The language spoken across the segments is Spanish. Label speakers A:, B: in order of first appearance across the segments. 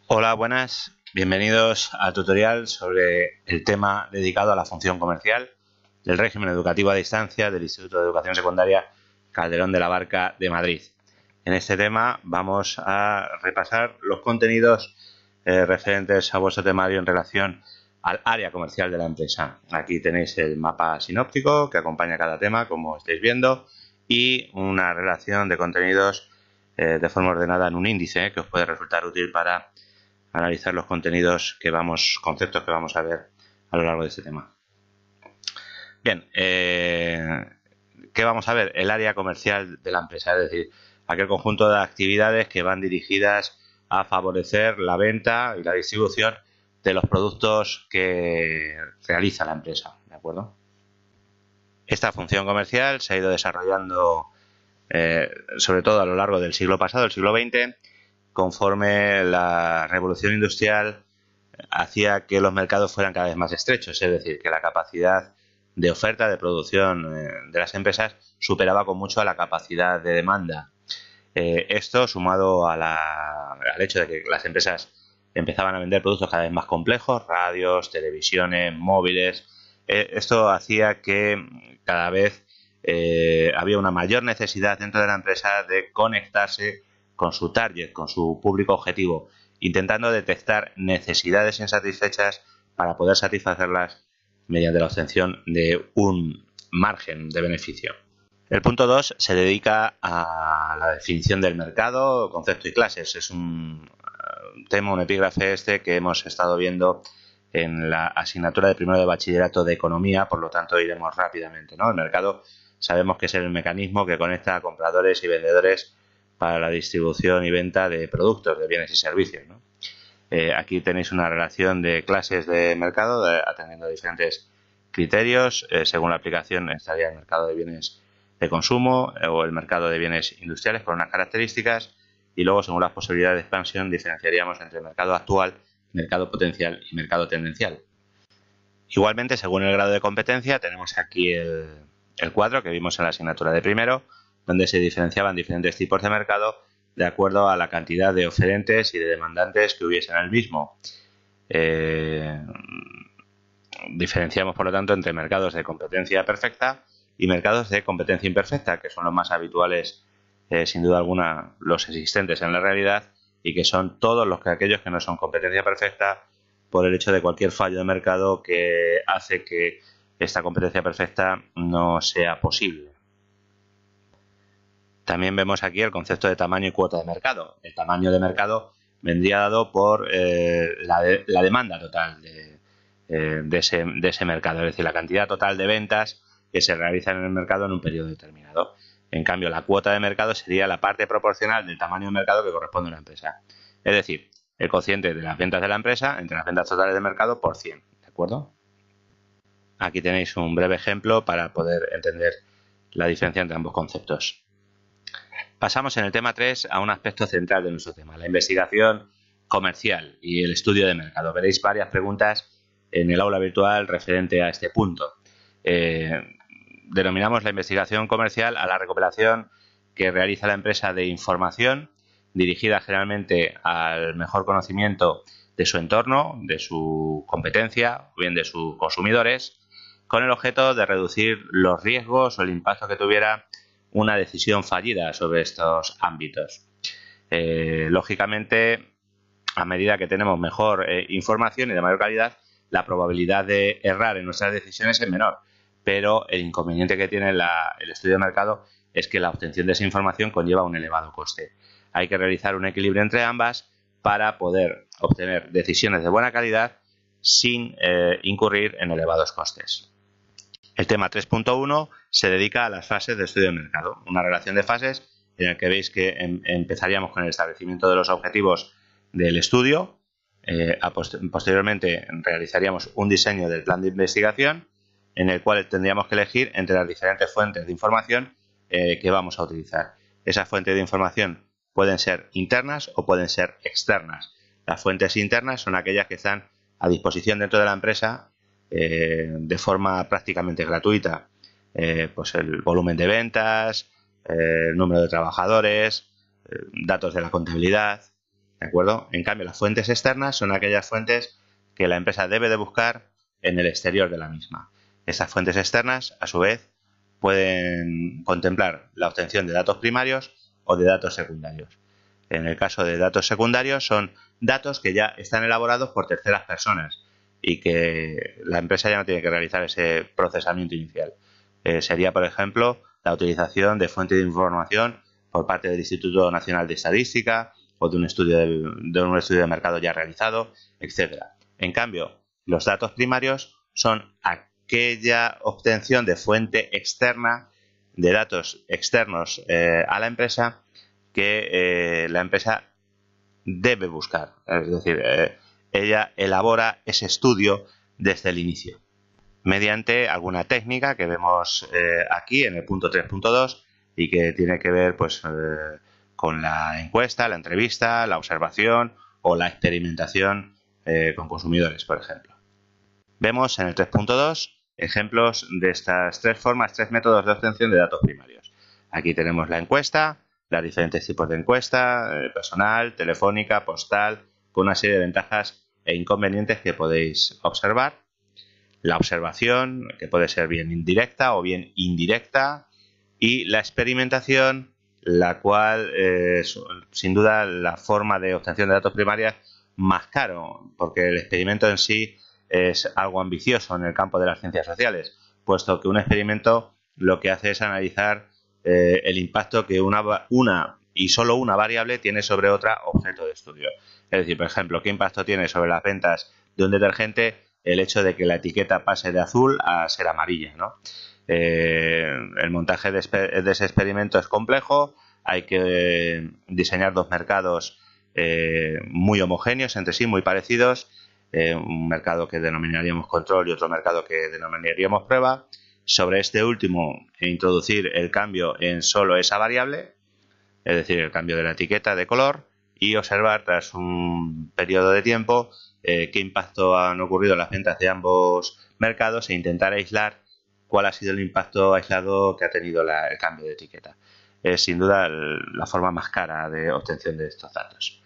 A: Hola, buenas. Bienvenidos al tutorial sobre el tema dedicado a la función comercial del régimen educativo a distancia del Instituto de Educación Secundaria Calderón de la Barca de Madrid. En este tema vamos a repasar los contenidos referentes a vuestro temario en relación al área comercial de la empresa. Aquí tenéis el mapa sinóptico que acompaña cada tema, como estáis viendo, y una relación de contenidos de forma ordenada en un índice que os puede resultar útil para analizar los conceptos que vamos a ver a lo largo de este tema. Bien, ¿qué vamos a ver? El área comercial de la empresa, es decir, aquel conjunto de actividades que van dirigidas a favorecer la venta y la distribución de los productos que realiza la empresa, ¿de acuerdo? Esta función comercial se ha ido desarrollando sobre todo a lo largo del siglo pasado, el siglo XX, conforme la revolución industrial hacía que los mercados fueran cada vez más estrechos, es decir, que la capacidad de oferta, de producción de las empresas superaba con mucho a la capacidad de demanda. Esto sumado al hecho de que las empresas empezaban a vender productos cada vez más complejos, radios, televisiones, móviles, esto hacía que cada vez había una mayor necesidad dentro de la empresa de conectarse con su target, con su público objetivo, intentando detectar necesidades insatisfechas para poder satisfacerlas mediante la obtención de un margen de beneficio. El punto 2 se dedica a la definición del mercado, concepto y clases. Es un tema, un epígrafe que hemos estado viendo en la asignatura de primero de bachillerato de economía, por lo tanto iremos rápidamente, ¿no? El mercado sabemos que es el mecanismo que conecta a compradores y vendedores para la distribución y venta de productos, de bienes y servicios, ¿no? Aquí tenéis una relación de clases de mercado atendiendo a diferentes criterios. Según la aplicación estaría el mercado de bienes de consumo o el mercado de bienes industriales con unas características, y luego según las posibilidades de expansión diferenciaríamos entre mercado actual, mercado potencial y mercado tendencial. Igualmente, según el grado de competencia, tenemos aquí el cuadro que vimos en la asignatura de primero, donde se diferenciaban diferentes tipos de mercado de acuerdo a la cantidad de oferentes y de demandantes que hubiese en el mismo. Diferenciamos, por lo tanto, entre mercados de competencia perfecta y mercados de competencia imperfecta, que son los más habituales, sin duda alguna, los existentes en la realidad, y que son todos aquellos que no son competencia perfecta por el hecho de cualquier fallo de mercado que hace que esta competencia perfecta no sea posible. También vemos aquí el concepto de tamaño y cuota de mercado. El tamaño de mercado vendría dado por la demanda total de ese mercado, es decir, la cantidad total de ventas que se realizan en el mercado en un periodo determinado. En cambio, la cuota de mercado sería la parte proporcional del tamaño de mercado que corresponde a una empresa. Es decir, el cociente de las ventas de la empresa entre las ventas totales de mercado por 100, ¿de acuerdo? Aquí tenéis un breve ejemplo para poder entender la diferencia entre ambos conceptos. Pasamos en el tema 3 a un aspecto central de nuestro tema, la investigación comercial y el estudio de mercado. Veréis varias preguntas en el aula virtual referente a este punto. Denominamos la investigación comercial a la recopilación que realiza la empresa de información dirigida generalmente al mejor conocimiento de su entorno, de su competencia o bien de sus consumidores, con el objeto de reducir los riesgos o el impacto que tuviera una decisión fallida sobre estos ámbitos. Lógicamente, a medida que tenemos mejor información y de mayor calidad, la probabilidad de errar en nuestras decisiones es menor, pero el inconveniente que tiene el estudio de mercado es que la obtención de esa información conlleva un elevado coste. Hay que realizar un equilibrio entre ambas para poder obtener decisiones de buena calidad sin incurrir en elevados costes. El tema 3.1 se dedica a las fases de estudio de mercado, una relación de fases en la que veis que empezaríamos con el establecimiento de los objetivos del estudio, posteriormente realizaríamos un diseño del plan de investigación en el cual tendríamos que elegir entre las diferentes fuentes de información que vamos a utilizar. Esas fuentes de información pueden ser internas o pueden ser externas. Las fuentes internas son aquellas que están a disposición dentro de la empresa de forma prácticamente gratuita, pues el volumen de ventas, el número de trabajadores, datos de la contabilidad. ¿de acuerdo? En cambio, las fuentes externas son aquellas fuentes que la empresa debe de buscar en el exterior de la misma. Estas fuentes externas, a su vez, pueden contemplar la obtención de datos primarios o de datos secundarios. En el caso de datos secundarios, son datos que ya están elaborados por terceras personas y que la empresa ya no tiene que realizar ese procesamiento inicial. Sería, por ejemplo, la utilización de fuentes de información por parte del Instituto Nacional de Estadística o de un estudio de mercado ya realizado, etcétera. En cambio, los datos primarios son aquella obtención de fuente externa, de datos externos a la empresa, que la empresa debe buscar. Es decir, ella elabora ese estudio desde el inicio, mediante alguna técnica que vemos aquí en el punto 3.2 y que tiene que ver pues, con la encuesta, la entrevista, la observación o la experimentación con consumidores, por ejemplo. Vemos en el 3.2 ejemplos de estas tres formas, tres métodos de obtención de datos primarios. Aquí tenemos la encuesta, los diferentes tipos de encuesta, personal, telefónica, postal, con una serie de ventajas e inconvenientes que podéis observar. La observación, que puede ser bien indirecta o bien indirecta, y la experimentación, la cual es sin duda la forma de obtención de datos primarios más caro, porque el experimento en sí es algo ambicioso en el campo de las ciencias sociales, puesto que un experimento lo que hace es analizar el impacto que una y solo una variable tiene sobre otra objeto de estudio. Es decir, por ejemplo, ¿qué impacto tiene sobre las ventas de un detergente el hecho de que la etiqueta pase de azul a ser amarilla, ¿no? El montaje de ese experimento es complejo, hay que diseñar dos mercados muy homogéneos entre sí, muy parecidos, un mercado que denominaríamos control y otro mercado que denominaríamos prueba. Sobre este último, introducir el cambio en solo esa variable, es decir, el cambio de la etiqueta de color, y observar tras un periodo de tiempo qué impacto han ocurrido en las ventas de ambos mercados e intentar aislar cuál ha sido el impacto aislado que ha tenido el cambio de etiqueta. Es sin duda la forma más cara de obtención de estos datos.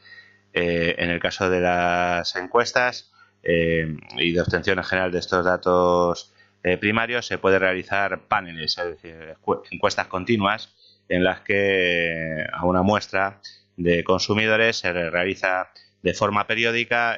A: En el caso de las encuestas y de obtención en general de estos datos primarios, se puede realizar paneles, es decir, encuestas continuas en las que a una muestra de consumidores se realiza de forma periódica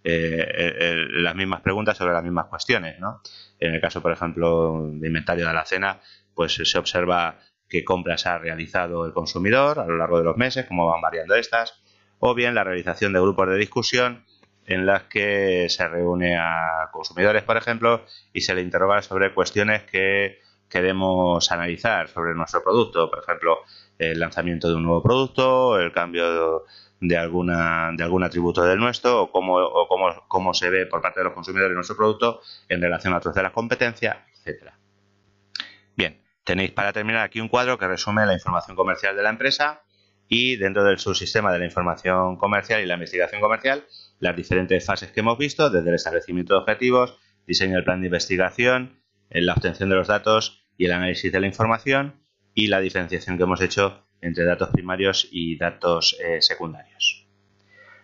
A: las mismas preguntas sobre las mismas cuestiones, ¿no? En el caso, por ejemplo, de inventario de alacena, pues se observa qué compras ha realizado el consumidor a lo largo de los meses, cómo van variando estas, o bien la realización de grupos de discusión en las que se reúne a consumidores, por ejemplo, y se le interroga sobre cuestiones que queremos analizar sobre nuestro producto, por ejemplo, el lanzamiento de un nuevo producto, el cambio de algún atributo del nuestro, o cómo se ve por parte de los consumidores nuestro producto en relación a otros de la competencia, etcétera. Bien, tenéis para terminar aquí un cuadro que resume la información comercial de la empresa y dentro del subsistema de la información comercial y la investigación comercial, las diferentes fases que hemos visto, desde el establecimiento de objetivos, diseño del plan de investigación, la obtención de los datos y el análisis de la información, y la diferenciación que hemos hecho entre datos primarios y datos secundarios.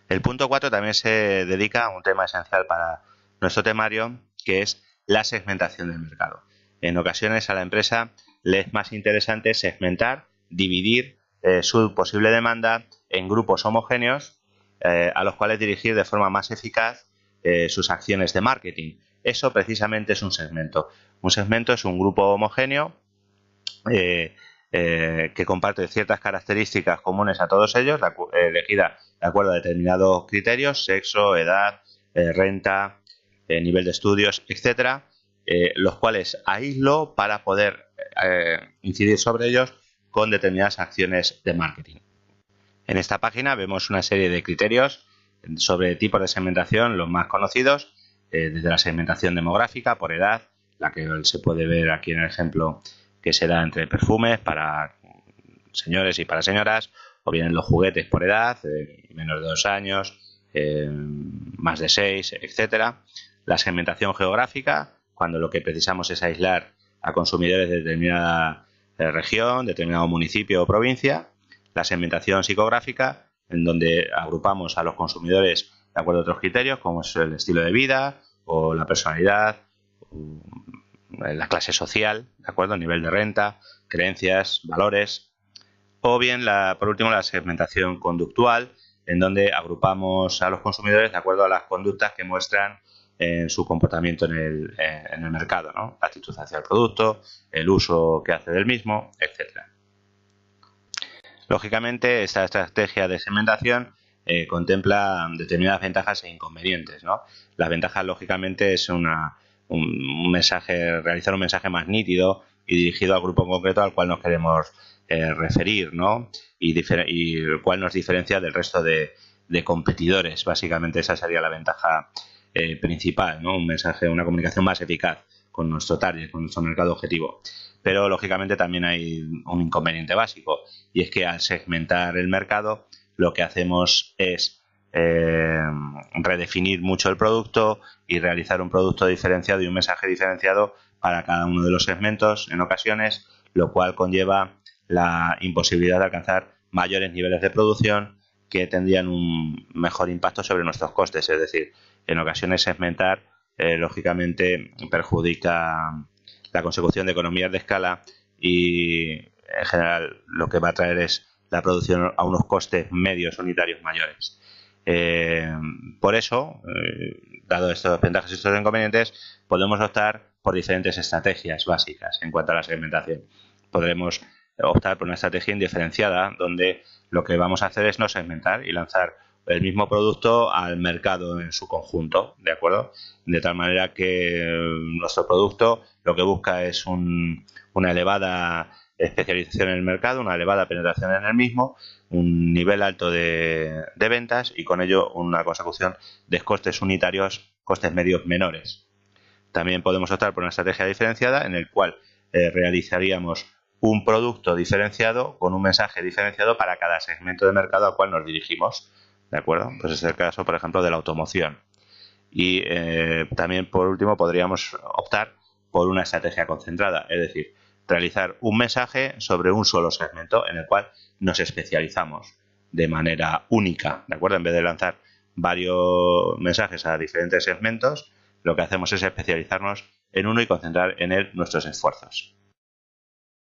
A: El punto 4 también se dedica a un tema esencial para nuestro temario, que es la segmentación del mercado. En ocasiones a la empresa le es más interesante segmentar, dividir su posible demanda en grupos homogéneos a los cuales dirigir de forma más eficaz sus acciones de marketing. Eso precisamente es un segmento. Un segmento es un grupo homogéneo que comparte ciertas características comunes a todos ellos, elegida de acuerdo a determinados criterios, sexo, edad, renta, nivel de estudios, etcétera, los cuales aíslo para poder incidir sobre ellos con determinadas acciones de marketing. En esta página vemos una serie de criterios sobre tipos de segmentación, los más conocidos, desde la segmentación demográfica por edad, la que se puede ver aquí en el ejemplo que se da entre perfumes para señores y para señoras, o bien los juguetes por edad, menos de 2 años, más de 6, etcétera. La segmentación geográfica, cuando lo que precisamos es aislar a consumidores de determinada región, determinado municipio o provincia. La segmentación psicográfica, en donde agrupamos a los consumidores de acuerdo a otros criterios, como es el estilo de vida o la personalidad, la clase social, ¿de acuerdo? El nivel de renta, creencias, valores. O bien, por último, la segmentación conductual, en donde agrupamos a los consumidores de acuerdo a las conductas que muestran en su comportamiento en el mercado, ¿no? La actitud hacia el producto, el uso que hace del mismo, etcétera. Lógicamente, esta estrategia de segmentación contempla determinadas ventajas e inconvenientes, ¿no? Las ventajas, lógicamente, es realizar un mensaje más nítido y dirigido al grupo en concreto al cual nos queremos referir, ¿no? Y el cual nos diferencia del resto de competidores. Básicamente, esa sería la ventaja principal, ¿no? Un mensaje, una comunicación más eficaz con nuestro target, con nuestro mercado objetivo. Pero, lógicamente, también hay un inconveniente básico, y es que al segmentar el mercado, lo que hacemos es redefinir mucho el producto y realizar un producto diferenciado y un mensaje diferenciado para cada uno de los segmentos en ocasiones, lo cual conlleva la imposibilidad de alcanzar mayores niveles de producción que tendrían un mejor impacto sobre nuestros costes. Es decir, en ocasiones segmentar lógicamente perjudica la consecución de economías de escala y en general lo que va a traer es la producción a unos costes medios unitarios mayores. Por eso, dado estos ventajas y estos inconvenientes, podemos optar por diferentes estrategias básicas en cuanto a la segmentación. Podremos optar por una estrategia indiferenciada, donde lo que vamos a hacer es no segmentar y lanzar el mismo producto al mercado en su conjunto, ¿de acuerdo? De tal manera que nuestro producto lo que busca es una elevada especialización en el mercado, una elevada penetración en el mismo, un nivel alto de ventas y con ello una consecución de costes unitarios, costes medios menores. También podemos optar por una estrategia diferenciada en el cual realizaríamos un producto diferenciado con un mensaje diferenciado para cada segmento de mercado al cual nos dirigimos, ¿de acuerdo? Pues es el caso, por ejemplo, de la automoción. Y también, por último, podríamos optar por una estrategia concentrada, es decir, realizar un mensaje sobre un solo segmento en el cual nos especializamos de manera única, ¿de acuerdo? En vez de lanzar varios mensajes a diferentes segmentos, lo que hacemos es especializarnos en uno y concentrar en él nuestros esfuerzos.